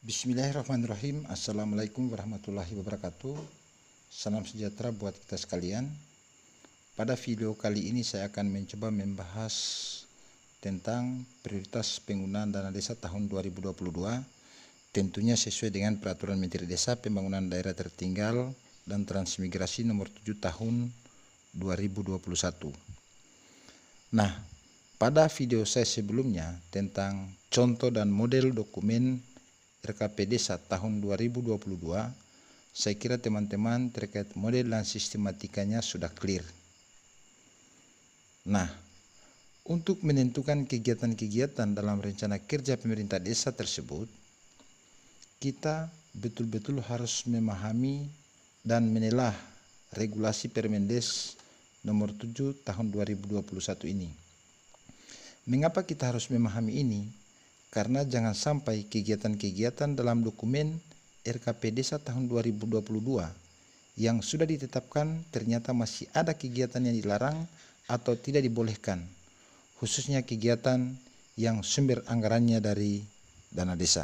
Bismillahirrahmanirrahim. Assalamualaikum warahmatullahi wabarakatuh. Salam sejahtera buat kita sekalian. Pada video kali ini saya akan mencoba membahas tentang prioritas penggunaan dana desa tahun 2022, tentunya sesuai dengan Peraturan Menteri Desa Pembangunan Daerah Tertinggal dan Transmigrasi nomor 7 tahun 2021. Nah, pada video saya sebelumnya tentang contoh dan model dokumen RKP Desa tahun 2022, saya kira teman-teman terkait model dan sistematikanya sudah clear. Nah, untuk menentukan kegiatan-kegiatan dalam rencana kerja pemerintah desa tersebut, kita betul-betul harus memahami dan menelaah regulasi Permendes nomor 7 tahun 2021 ini. Mengapa kita harus memahami ini? Karena jangan sampai kegiatan-kegiatan dalam dokumen RKP Desa tahun 2022 yang sudah ditetapkan ternyata masih ada kegiatan yang dilarang atau tidak dibolehkan, khususnya kegiatan yang sumber anggarannya dari dana desa.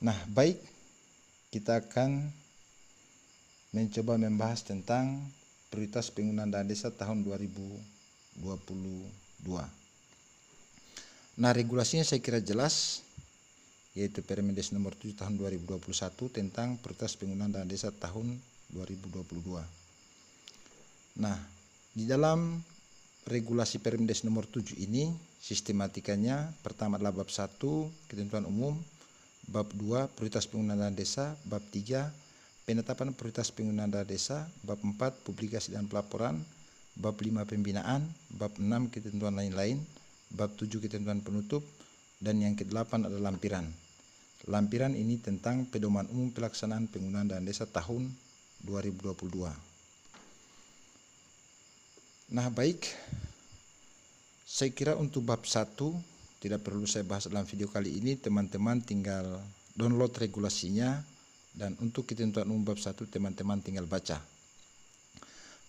Nah, baik, kita akan mencoba membahas tentang prioritas penggunaan dana desa tahun 2022. Nah, regulasinya saya kira jelas, yaitu Permendes nomor 7 tahun 2021 tentang prioritas penggunaan dana desa tahun 2022. Nah, di dalam regulasi Permendes nomor 7 ini, sistematikanya pertama adalah bab 1 ketentuan umum, bab 2 prioritas penggunaan dana desa, bab 3 penetapan prioritas penggunaan dana desa, bab 4 publikasi dan pelaporan, bab 5 pembinaan, bab 6 ketentuan lain-lain, bab 7 ketentuan penutup, dan yang ke-8 adalah lampiran. Lampiran ini tentang pedoman umum pelaksanaan penggunaan dana desa tahun 2022. Nah, baik, saya kira untuk bab 1 tidak perlu saya bahas dalam video kali ini, teman-teman tinggal download regulasinya, dan untuk ketentuan umum bab 1 teman-teman tinggal baca.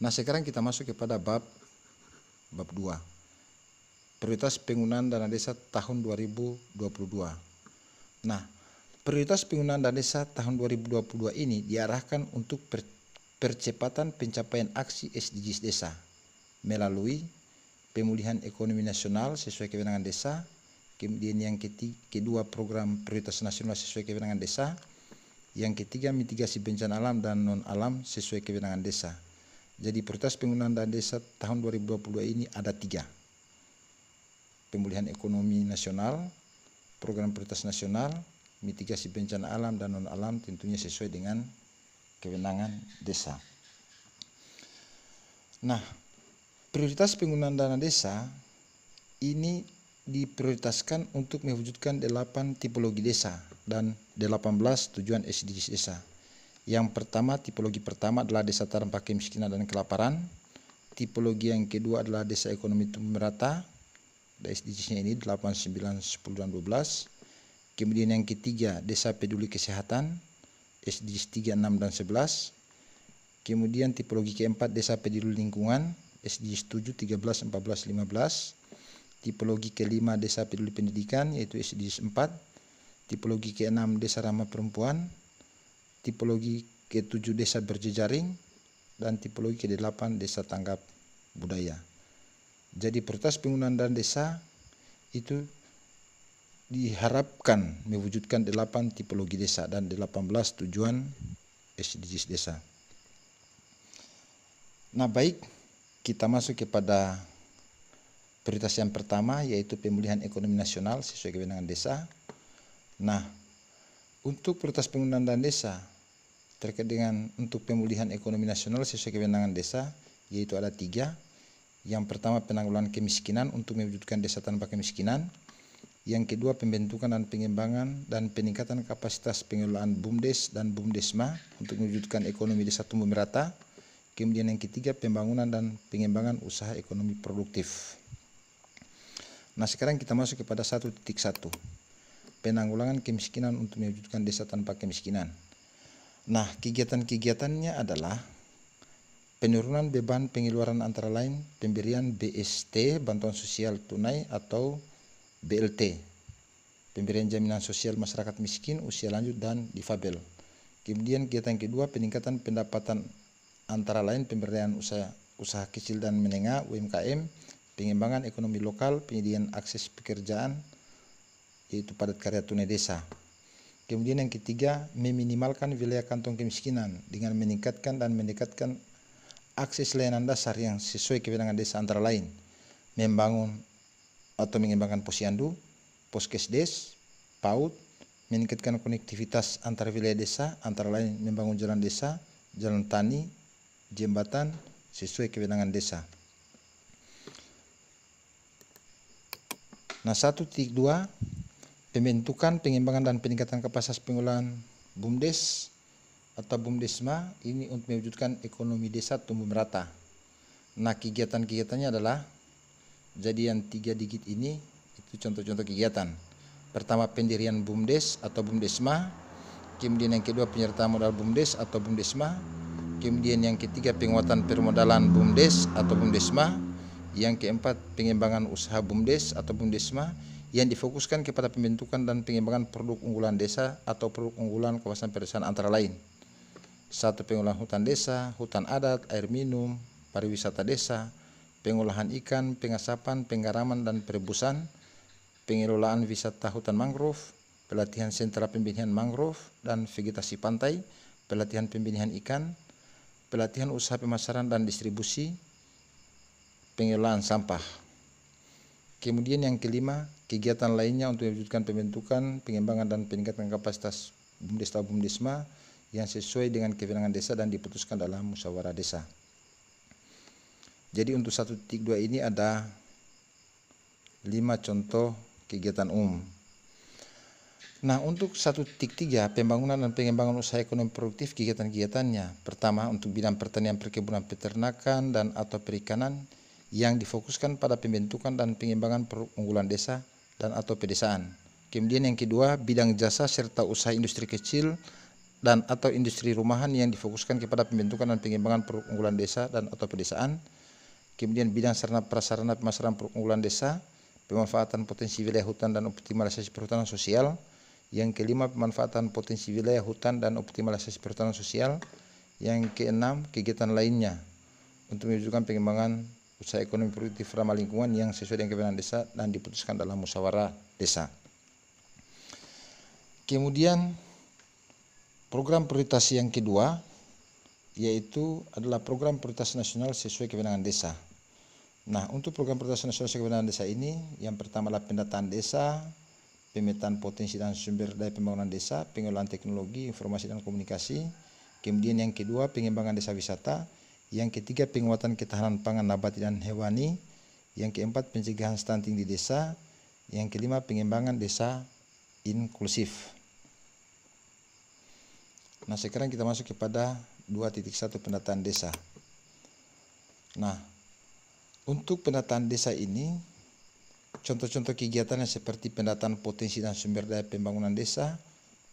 Nah, sekarang kita masuk kepada bab 2. Prioritas penggunaan dana desa tahun 2022. Nah, prioritas penggunaan dana desa tahun 2022 ini diarahkan untuk percepatan pencapaian aksi SDGs desa melalui pemulihan ekonomi nasional sesuai kewenangan desa, kemudian yang kedua program prioritas nasional sesuai kewenangan desa, yang ketiga mitigasi bencana alam dan non-alam sesuai kewenangan desa. Jadi prioritas penggunaan dana desa tahun 2022 ini ada 3. Pemulihan ekonomi nasional, program prioritas nasional, mitigasi bencana alam dan non-alam tentunya sesuai dengan kewenangan desa. Nah, prioritas penggunaan dana desa ini diprioritaskan untuk mewujudkan 8 tipologi desa dan 18 tujuan SDGs desa. Yang pertama, tipologi pertama adalah desa tanpa kemiskinan dan kelaparan. Tipologi yang kedua adalah desa ekonomi tumbuh merata. SDGs-nya ini 8, 9, 10, dan 12. Kemudian yang ketiga, desa peduli kesehatan, SDGs 3, 6, dan 11. Kemudian tipologi keempat, desa peduli lingkungan, SDGs 7, 13, 14, 15. Tipologi kelima, desa peduli pendidikan, yaitu SDGs 4. Tipologi keenam, desa ramah perempuan. Tipologi ke-7, desa berjejaring. Dan tipologi ke-8, desa tanggap budaya. Jadi prioritas penggunaan dana desa itu diharapkan mewujudkan 8 tipologi desa dan 18 tujuan SDGs desa. Nah, baik, kita masuk kepada prioritas yang pertama, yaitu pemulihan ekonomi nasional sesuai kewenangan desa. Nah, untuk prioritas penggunaan dana desa terkait dengan untuk pemulihan ekonomi nasional sesuai kewenangan desa, yaitu ada 3. Yang pertama, penanggulangan kemiskinan untuk mewujudkan desa tanpa kemiskinan. Yang kedua, pembentukan dan pengembangan dan peningkatan kapasitas pengelolaan BUMDes dan BUMDesma untuk mewujudkan ekonomi desa tumbuh merata. Kemudian yang ketiga, pembangunan dan pengembangan usaha ekonomi produktif. Nah, sekarang kita masuk kepada 1.1. Penanggulangan kemiskinan untuk mewujudkan desa tanpa kemiskinan. Nah, kegiatan-kegiatannya adalah penurunan beban pengeluaran antara lain pemberian BST, bantuan sosial tunai atau BLT. pemberian jaminan sosial masyarakat miskin, usia lanjut, dan difabel. Kemudian kegiatan kedua, peningkatan pendapatan antara lain pemberdayaan usaha kecil dan menengah UMKM, pengembangan ekonomi lokal, penyediaan akses pekerjaan yaitu padat karya tunai desa. Kemudian yang ketiga, meminimalkan wilayah kantong kemiskinan dengan meningkatkan dan mendekatkan akses layanan dasar yang sesuai kewenangan desa, antara lain membangun atau mengembangkan posyandu, poskesdes, PAUD, meningkatkan konektivitas antar wilayah desa, antara lain membangun jalan desa, jalan tani, jembatan sesuai kewenangan desa. Nah, 1.2, pembentukan, pengembangan, dan peningkatan kapasitas pengolahan BUMDes atau BUMDesma ini untuk mewujudkan ekonomi desa tumbuh merata. Nah, kegiatan-kegiatannya adalah jadi yang 3 digit ini itu contoh-contoh kegiatan. Pertama, pendirian BUMDes atau BUMDesma. Kemudian yang kedua, penyertaan modal BUMDes atau BUMDesma. Kemudian yang ketiga, penguatan permodalan BUMDes atau BUMDesma. Yang keempat, pengembangan usaha BUMDes atau BUMDesma yang difokuskan kepada pembentukan dan pengembangan produk unggulan desa atau produk unggulan kawasan pedesaan, antara lain 1. Pengolahan hutan desa, hutan adat, air minum, pariwisata desa, pengolahan ikan, pengasapan, penggaraman dan perebusan, pengelolaan wisata hutan mangrove, pelatihan sentra pembenihan mangrove dan vegetasi pantai, pelatihan pembenihan ikan, pelatihan usaha pemasaran dan distribusi, pengelolaan sampah. Kemudian yang kelima, kegiatan lainnya untuk mewujudkan pembentukan, pengembangan dan peningkatan kapasitas BUMDes atau BUMDesma yang sesuai dengan kewenangan desa dan diputuskan dalam musyawarah desa. Jadi untuk 1.2 ini ada 5 contoh kegiatan umum. Nah, untuk 1.3, pembangunan dan pengembangan usaha ekonomi produktif, kegiatan-kegiatannya. Pertama, untuk bidang pertanian, perkebunan, peternakan, dan atau perikanan yang difokuskan pada pembentukan dan pengembangan produk unggulan desa dan atau pedesaan. Kemudian yang kedua, bidang jasa serta usaha industri kecil dan atau industri rumahan yang difokuskan kepada pembentukan dan pengembangan produk unggulan desa dan atau pedesaan. Kemudian bidang sarana prasarana pemasaran produk unggulan desa, pemanfaatan potensi wilayah hutan dan optimalisasi perhutanan sosial. Yang kelima, pemanfaatan potensi wilayah hutan dan optimalisasi perhutanan sosial. Yang keenam, kegiatan lainnya untuk mewujudkan pengembangan usaha ekonomi produktif ramah lingkungan yang sesuai dengan kewenangan desa dan diputuskan dalam musyawarah desa. Kemudian program prioritas yang kedua yaitu adalah program prioritas nasional sesuai kewenangan desa. Nah, untuk program prioritas nasional sesuai kewenangan desa ini, yang pertama adalah pendataan desa, pemetaan potensi dan sumber daya pembangunan desa, pengelolaan teknologi, informasi dan komunikasi. Kemudian yang kedua, pengembangan desa wisata. Yang ketiga, penguatan ketahanan pangan nabati dan hewani. Yang keempat, pencegahan stunting di desa. Yang kelima, pengembangan desa inklusif. Nah, sekarang kita masuk kepada 2.1 pendataan desa. Nah, untuk pendataan desa ini, contoh-contoh kegiatannya seperti pendataan potensi dan sumber daya pembangunan desa,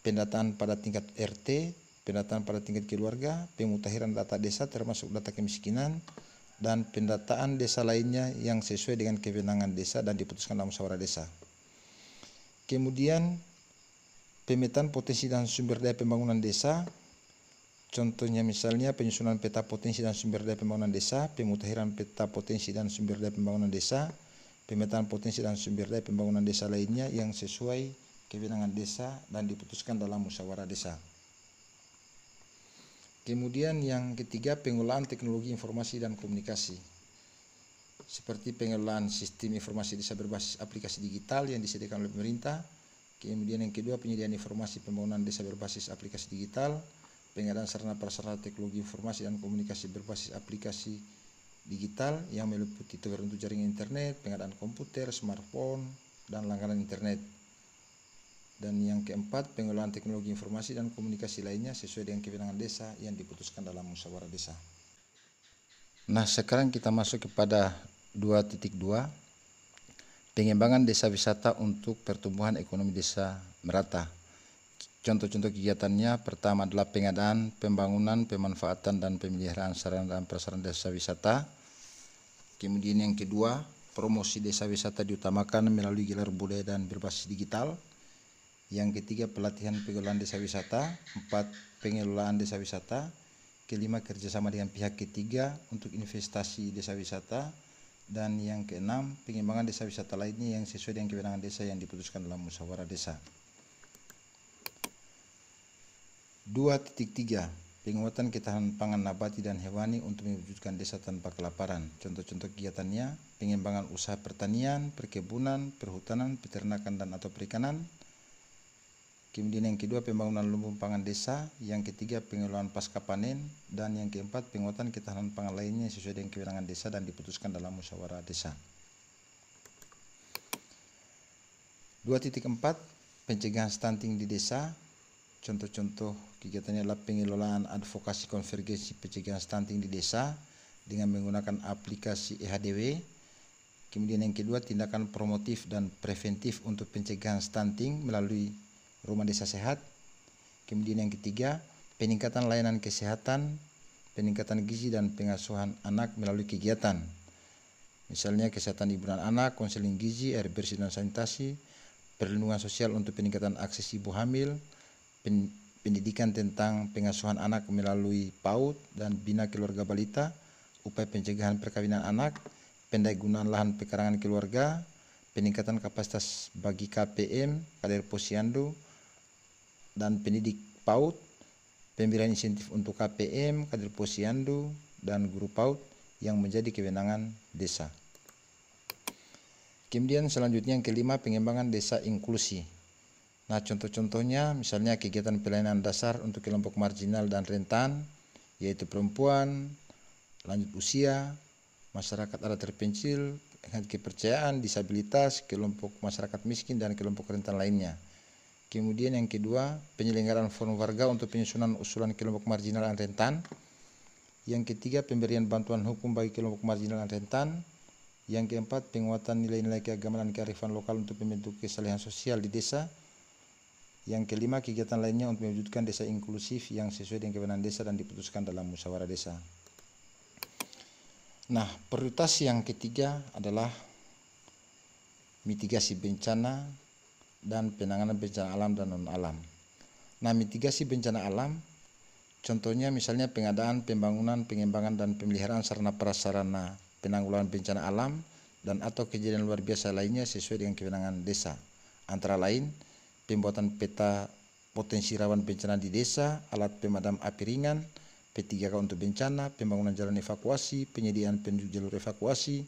pendataan pada tingkat RT, pendataan pada tingkat keluarga, pemutahiran data desa termasuk data kemiskinan, dan pendataan desa lainnya yang sesuai dengan kewenangan desa dan diputuskan dalam musyawarah desa. Kemudian pemetaan potensi dan sumber daya pembangunan desa, contohnya misalnya penyusunan peta potensi dan sumber daya pembangunan desa, pemutahiran peta potensi dan sumber daya pembangunan desa, pemetaan potensi dan sumber daya pembangunan desa lainnya yang sesuai kewenangan desa dan diputuskan dalam musyawarah desa. Kemudian yang ketiga, pengelolaan teknologi informasi dan komunikasi, seperti pengelolaan sistem informasi desa berbasis aplikasi digital yang disediakan oleh pemerintah. Kemudian yang kedua, penyediaan informasi pembangunan desa berbasis aplikasi digital, pengadaan sarana prasarana teknologi informasi dan komunikasi berbasis aplikasi digital yang meliputi tower untuk jaringan internet, pengadaan komputer, smartphone, dan langganan internet. Dan yang keempat, pengelolaan teknologi informasi dan komunikasi lainnya sesuai dengan kewenangan desa yang diputuskan dalam musyawarah desa. Nah, sekarang kita masuk kepada 2.2, pengembangan desa wisata untuk pertumbuhan ekonomi desa merata. Contoh-contoh kegiatannya, pertama adalah pengadaan, pembangunan, pemanfaatan, dan pemeliharaan sarana dan prasarana desa wisata. Kemudian yang kedua, promosi desa wisata diutamakan melalui gelar budaya dan berbasis digital. Yang ketiga, pelatihan pengelolaan desa wisata. 4, pengelolaan desa wisata. Kelima, kerjasama dengan pihak ketiga untuk investasi desa wisata. Dan yang keenam, pengembangan desa wisata lainnya yang sesuai dengan kewenangan desa yang diputuskan dalam musyawarah desa. 2.3, penguatan ketahanan pangan nabati dan hewani untuk mewujudkan desa tanpa kelaparan. Contoh-contoh kegiatannya, pengembangan usaha pertanian, perkebunan, perhutanan, peternakan dan atau perikanan. Kemudian yang kedua, pembangunan lumbung pangan desa. Yang ketiga, pengelolaan pasca panen. Dan yang keempat, penguatan ketahanan pangan lainnya sesuai dengan kewenangan desa dan diputuskan dalam musyawarah desa. 2.4, pencegahan stunting di desa. Contoh-contoh kegiatannya adalah pengelolaan advokasi konvergensi pencegahan stunting di desa dengan menggunakan aplikasi EHDW. Kemudian yang kedua, tindakan promotif dan preventif untuk pencegahan stunting melalui rumah desa sehat. Kemudian yang ketiga, peningkatan layanan kesehatan, peningkatan gizi dan pengasuhan anak melalui kegiatan. Misalnya kesehatan ibu dan anak, konseling gizi, air bersih dan sanitasi, perlindungan sosial untuk peningkatan akses ibu hamil, pendidikan tentang pengasuhan anak melalui PAUD dan Bina Keluarga Balita, upaya pencegahan perkawinan anak, pendayagunaan lahan pekarangan keluarga, peningkatan kapasitas bagi KPM, kader posyandu, dan pendidik PAUD, pemberian insentif untuk KPM, kader posyandu, dan guru PAUD yang menjadi kewenangan desa. Kemudian selanjutnya yang kelima, pengembangan desa inklusi. Nah, contoh-contohnya misalnya kegiatan pelayanan dasar untuk kelompok marginal dan rentan, yaitu perempuan, lanjut usia, masyarakat adat terpencil, kepercayaan, disabilitas, kelompok masyarakat miskin, dan kelompok rentan lainnya. Kemudian yang kedua, penyelenggaraan forum warga untuk penyusunan usulan kelompok marginal dan rentan. Yang ketiga, pemberian bantuan hukum bagi kelompok marginal dan rentan. Yang keempat, penguatan nilai-nilai keagamaan dan kearifan lokal untuk membentuk kesalahan sosial di desa. Yang kelima, kegiatan lainnya untuk mewujudkan desa inklusif yang sesuai dengan kewenangan desa dan diputuskan dalam musyawarah desa. Nah, prioritas yang ketiga adalah mitigasi bencana dan penanganan bencana alam dan non-alam. Nah, mitigasi bencana alam, contohnya misalnya pengadaan, pembangunan, pengembangan, dan pemeliharaan sarana prasarana penanggulangan bencana alam dan atau kejadian luar biasa lainnya sesuai dengan kewenangan desa. Antara lain, pembuatan peta potensi rawan bencana di desa, alat pemadam api ringan, P3K untuk bencana, pembangunan jalan evakuasi, penyediaan penunjuk jalur evakuasi,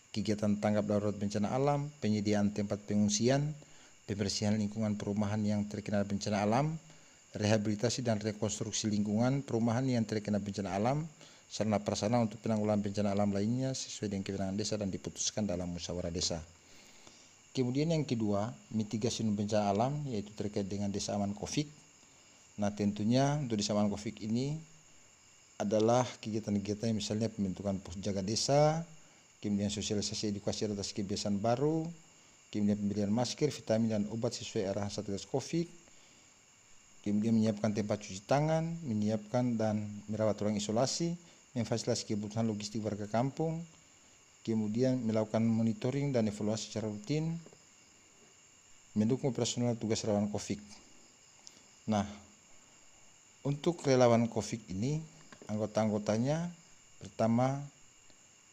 kegiatan tanggap darurat bencana alam, penyediaan tempat pengungsian, pembersihan lingkungan perumahan yang terkena bencana alam, rehabilitasi dan rekonstruksi lingkungan perumahan yang terkena bencana alam, sarana prasarana untuk penanggulangan bencana alam lainnya sesuai dengan kewenangan desa dan diputuskan dalam musyawarah desa. Kemudian yang kedua, mitigasi bencana alam, yaitu terkait dengan desa aman COVID. Nah, tentunya untuk desa aman COVID ini adalah kegiatan-kegiatan misalnya pembentukan pos jaga desa, kemudian sosialisasi edukasi atas kebiasaan baru, kemudian pemberian masker, vitamin dan obat sesuai arahan Satgas COVID, kemudian menyiapkan tempat cuci tangan, menyiapkan dan merawat ruang isolasi, memfasilitasi kebutuhan logistik warga kampung, kemudian melakukan monitoring dan evaluasi secara rutin, mendukung operasional tugas relawan COVID. Nah, untuk relawan COVID ini, anggota-anggotanya pertama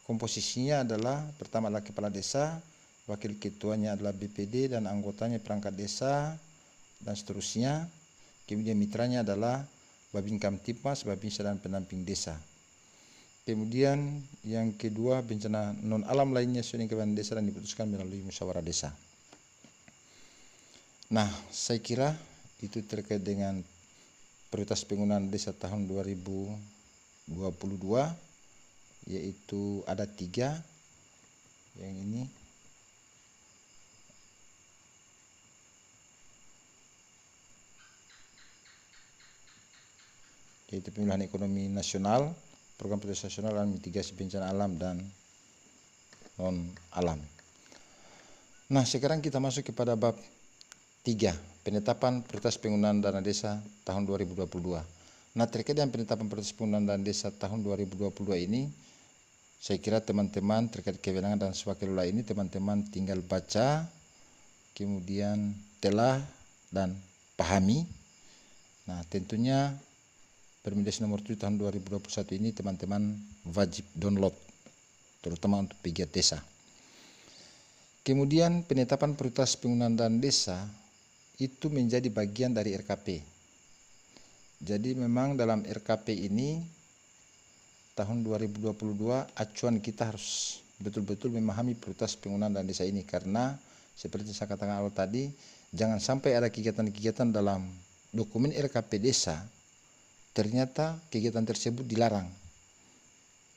komposisinya adalah pertama adalah kepala desa, wakil ketuanya adalah BPD dan anggotanya perangkat desa dan seterusnya. Kemudian mitranya adalah Babin Kamtipmas, Babinsa dan pendamping desa. Kemudian yang kedua, bencana non alam lainnya sesuai dengan kewenangan desa dan diputuskan melalui musyawarah desa. Nah, saya kira itu terkait dengan prioritas penggunaan desa tahun 2022, yaitu ada 3 yang ini. Yaitu pemulihan ekonomi nasional, program prioritas nasional dan mitigasi bencana alam dan non alam. Nah, sekarang kita masuk kepada bab 3, penetapan prioritas penggunaan dana desa tahun 2022. Nah, terkait dengan penetapan prioritas penggunaan dana desa tahun 2022 ini, saya kira teman-teman terkait kewenangan dan sebagainya ini teman-teman tinggal baca, kemudian telah dan pahami. Nah, tentunya Permendes nomor 7 tahun 2021 ini teman-teman wajib download, terutama untuk pegiat desa. Kemudian penetapan prioritas penggunaan dana desa itu menjadi bagian dari RKP. Jadi memang dalam RKP ini tahun 2022 acuan kita harus betul-betul memahami prioritas penggunaan dana desa ini, karena seperti saya katakan awal tadi, jangan sampai ada kegiatan-kegiatan dalam dokumen RKP desa ternyata kegiatan tersebut dilarang,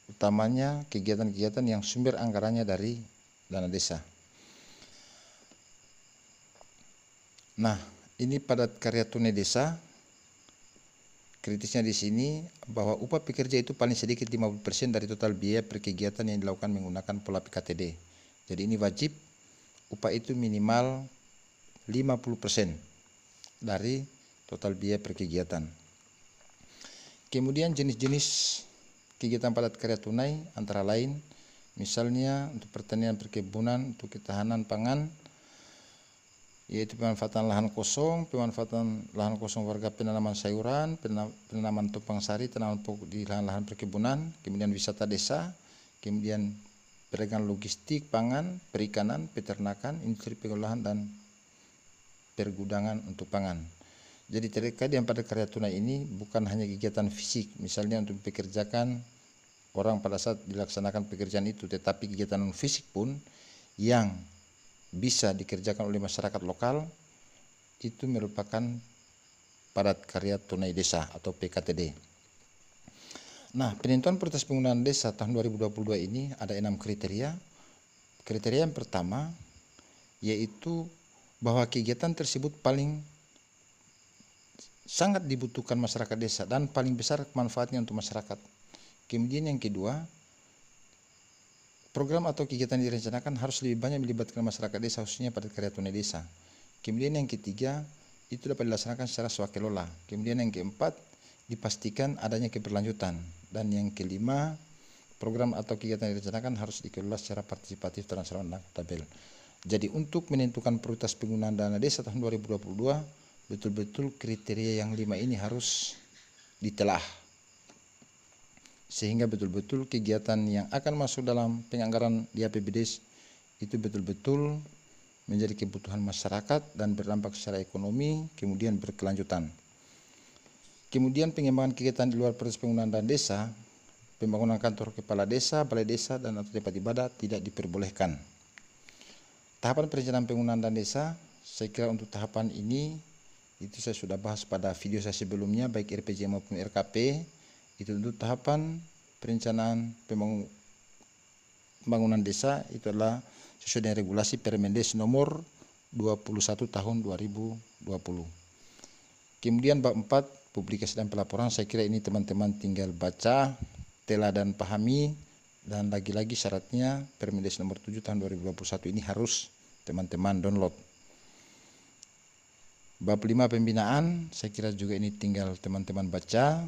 utamanya kegiatan-kegiatan yang sumber anggarannya dari dana desa. Nah, ini padat karya tunai desa. Kritisnya di sini bahwa upah pekerja itu paling sedikit 50% dari total biaya per kegiatan yang dilakukan menggunakan pola PKTD. Jadi ini wajib upah itu minimal 50% dari total biaya per kegiatan. Kemudian jenis-jenis kegiatan padat karya tunai antara lain misalnya untuk pertanian perkebunan, untuk ketahanan pangan, yaitu pemanfaatan lahan kosong warga, penanaman sayuran, penanaman topang sari, tanaman pokok di lahan-lahan perkebunan, kemudian wisata desa, kemudian perdagangan logistik, pangan, perikanan, peternakan, industri pengolahan, dan pergudangan untuk pangan. Jadi terkait dengan padat karya tunai ini bukan hanya kegiatan fisik, misalnya untuk pekerjakan orang pada saat dilaksanakan pekerjaan itu, tetapi kegiatan non fisik pun yang bisa dikerjakan oleh masyarakat lokal itu merupakan padat karya tunai desa atau PKTD. Nah, penentuan prioritas penggunaan desa tahun 2022 ini ada 6 kriteria. Kriteria yang pertama yaitu bahwa kegiatan tersebut paling sangat dibutuhkan masyarakat desa dan paling besar manfaatnya untuk masyarakat. Kemudian yang kedua, program atau kegiatan yang direncanakan harus lebih banyak melibatkan masyarakat desa, khususnya pada karya tunai desa. Kemudian yang ketiga, itu dapat dilaksanakan secara swakelola. Kemudian yang keempat, dipastikan adanya keberlanjutan. Dan yang kelima, program atau kegiatan yang direncanakan harus dikelola secara partisipatif, transparan, dan akuntabel. Jadi untuk menentukan prioritas penggunaan dana desa tahun 2022, betul-betul kriteria yang 5 ini harus ditelah, sehingga betul-betul kegiatan yang akan masuk dalam penganggaran di APBDes itu betul-betul menjadi kebutuhan masyarakat dan berdampak secara ekonomi, kemudian berkelanjutan. Kemudian pengembangan kegiatan di luar prioritas penggunaan dana desa, pembangunan kantor kepala desa, balai desa, dan atau tempat ibadah tidak diperbolehkan. Tahapan perencanaan penggunaan dana desa, saya kira untuk tahapan ini itu saya sudah bahas pada video saya sebelumnya, baik RPJ maupun RKP. Itu untuk tahapan perencanaan pembangunan desa itu adalah sesuai dengan regulasi Permendes nomor 21 tahun 2020. Kemudian bab 4 publikasi dan pelaporan, saya kira ini teman-teman tinggal baca, telah dan pahami, dan lagi-lagi syaratnya Permendes nomor 7 tahun 2021 ini harus teman-teman download. Bab 5 pembinaan, saya kira juga ini tinggal teman-teman baca.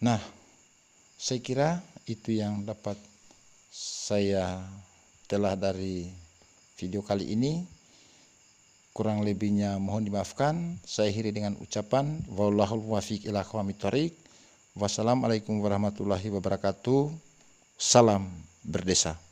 Nah, saya kira itu yang dapat saya telah dari video kali ini. Kurang lebihnya mohon dimaafkan. Saya akhiri dengan ucapan wallahul muwaffiq ila aqwamit thoriq. Wassalamualaikum warahmatullahi wabarakatuh. Salam berdesa.